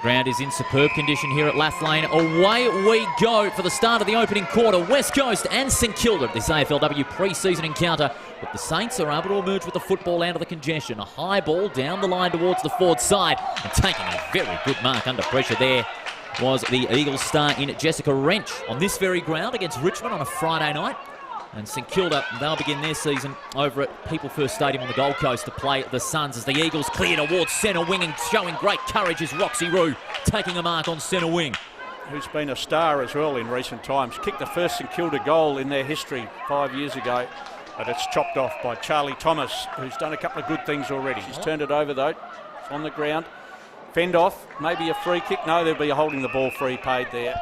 Ground is in superb condition here at Lath Lane. Away we go for the start of the opening quarter. West Coast and St Kilda, this AFLW pre-season encounter. But the Saints are able to emerge with the football out of the congestion. A high ball down the line towards the forward side. And taking a very good mark under pressure there was the Eagles star in Jessica Wrench on this very ground against Richmond on a Friday night. And St Kilda, they'll begin their season over at People First Stadium on the Gold Coast to play the Suns as the Eagles clear towards centre wing, and showing great courage is Roxy Rue, taking a mark on centre wing. Who's been a star as well in recent times. Kicked the first St Kilda goal in their history 5 years ago, but it's chopped off by Charlie Thomas, who's done a couple of good things already. She's turned it over though, it's on the ground. Fend off, maybe a free kick. No, there'll be a holding the ball free paid there.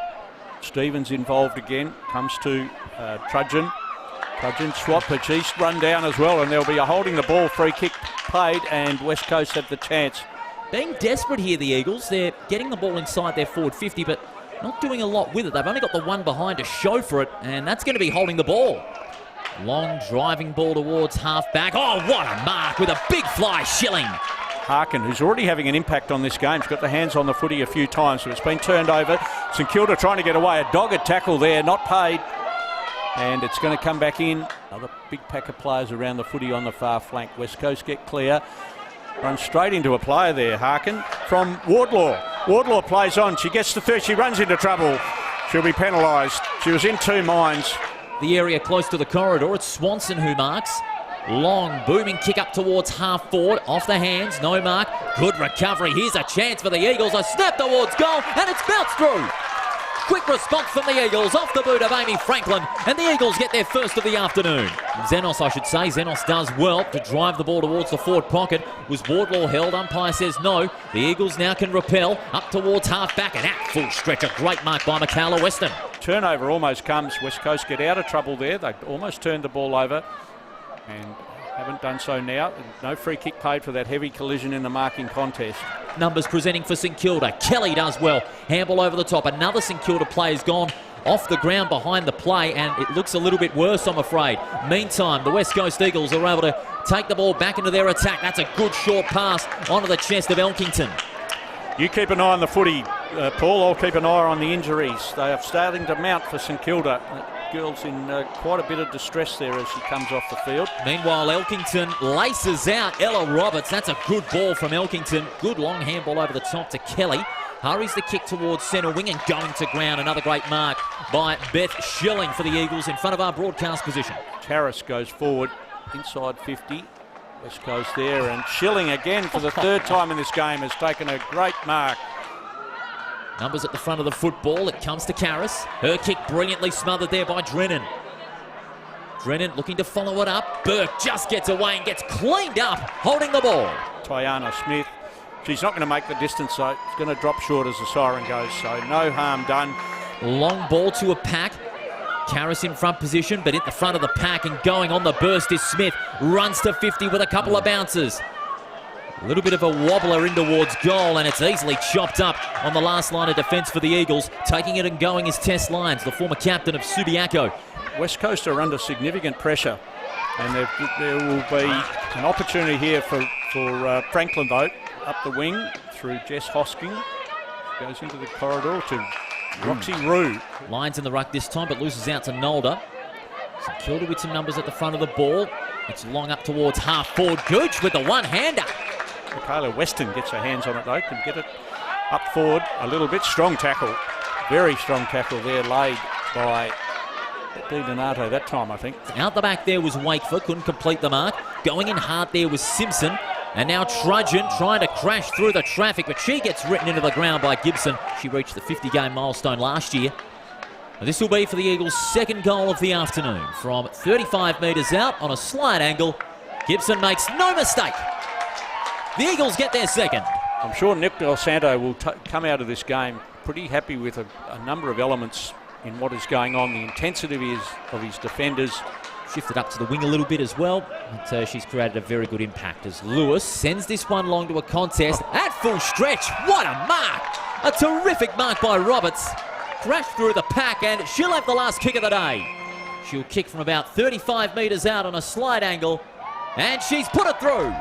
Stevens involved again, comes to Trudgeon. Trudgeon swap, but she's run down as well, and there'll be a holding the ball free kick paid, and West Coast have the chance. Being desperate here, the Eagles. They're getting the ball inside their forward 50, but not doing a lot with it. They've only got the one behind to show for it, and that's going to be holding the ball. Long driving ball towards half-back. Oh, what a mark with a big fly, Schilling. Harkin, who's already having an impact on this game. She's got the hands on the footy a few times, but it's been turned over. St Kilda trying to get away. A dogged tackle there, not paid. And it's going to come back in. Another big pack of players around the footy on the far flank. West Coast get clear. Runs straight into a player there, Harkin, from Wardlaw. Wardlaw plays on. She gets to third. She runs into trouble. She'll be penalised. She was in two minds. The area close to the corridor. It's Swanson who marks. Long booming kick up towards half forward. Off the hands. No mark. Good recovery. Here's a chance for the Eagles. A snap towards goal, and it's bounced through. Quick response from the Eagles off the boot of Amy Franklin, and the Eagles get their first of the afternoon. Xenos, I should say. Xenos does well to drive the ball towards the forward pocket. Was Wardlaw held? Umpire says no. The Eagles now can repel up towards half-back, and at full stretch, a great mark by Michaela Weston. Turnover almost comes. West Coast get out of trouble there. They almost turned the ball over and haven't done so now. No free kick paid for that heavy collision in the marking contest. Numbers presenting for St Kilda. Kelly does well. Handball over the top. Another St Kilda player's gone off the ground behind the play, and it looks a little bit worse, I'm afraid. Meantime, the West Coast Eagles are able to take the ball back into their attack. That's a good short pass onto the chest of Elkington. You keep an eye on the footy, Paul. I'll keep an eye on the injuries. They are starting to mount for St Kilda. The girl's in quite a bit of distress there as she comes off the field. Meanwhile, Elkington laces out Ella Roberts. That's a good ball from Elkington. Good long handball over the top to Kelly. Hurries the kick towards centre wing and going to ground. Another great mark by Beth Schilling for the Eagles in front of our broadcast position. Harris goes forward inside 50. West Coast there, and Schilling again for the third time in this game has taken a great mark. Numbers at the front of the football. It comes to Karras. Her kick brilliantly smothered there by Drennan. Drennan looking to follow it up. Burke just gets away and gets cleaned up, holding the ball. Tiana Smith. She's not going to make the distance, so it's going to drop short as the siren goes, so no harm done. Long ball to a pack. Karras in front position, but at the front of the pack and going on the burst is Smith. Runs to 50 with a couple of bounces. A little bit of a wobbler in towards goal, and it's easily chopped up on the last line of defence for the Eagles. Taking it and going is Tess Lyons, the former captain of Subiaco. West Coast are under significant pressure, and there will be an opportunity here for Franklin, though, up the wing through Jess Hosking. Goes into the corridor to Roxy Rue. Lyons in the ruck this time, but loses out to Nolda. St Kilda with some numbers at the front of the ball. It's long up towards half forward. Gooch with the one-hander. Michaela Weston gets her hands on it though, can get it up forward a little bit. Strong tackle, very strong tackle there laid by Di Donato that time, I think. Out the back there was Wakeford, couldn't complete the mark. Going in hard there was Simpson. And now Trudgeon trying to crash through the traffic, but she gets written into the ground by Gibson. She reached the 50-game milestone last year. And this will be for the Eagles' second goal of the afternoon. From 35 metres out on a slight angle, Gibson makes no mistake. The Eagles get their second. I'm sure Nick Del Santo will come out of this game pretty happy with a number of elements in what is going on. The intensity of his defenders. Shifted up to the wing a little bit as well. And she's created a very good impact as Lewis sends this one long to a contest at full stretch. What a mark! A terrific mark by Roberts. Crashed through the pack, and she'll have the last kick of the day. She'll kick from about 35 metres out on a slight angle, and she's put it through.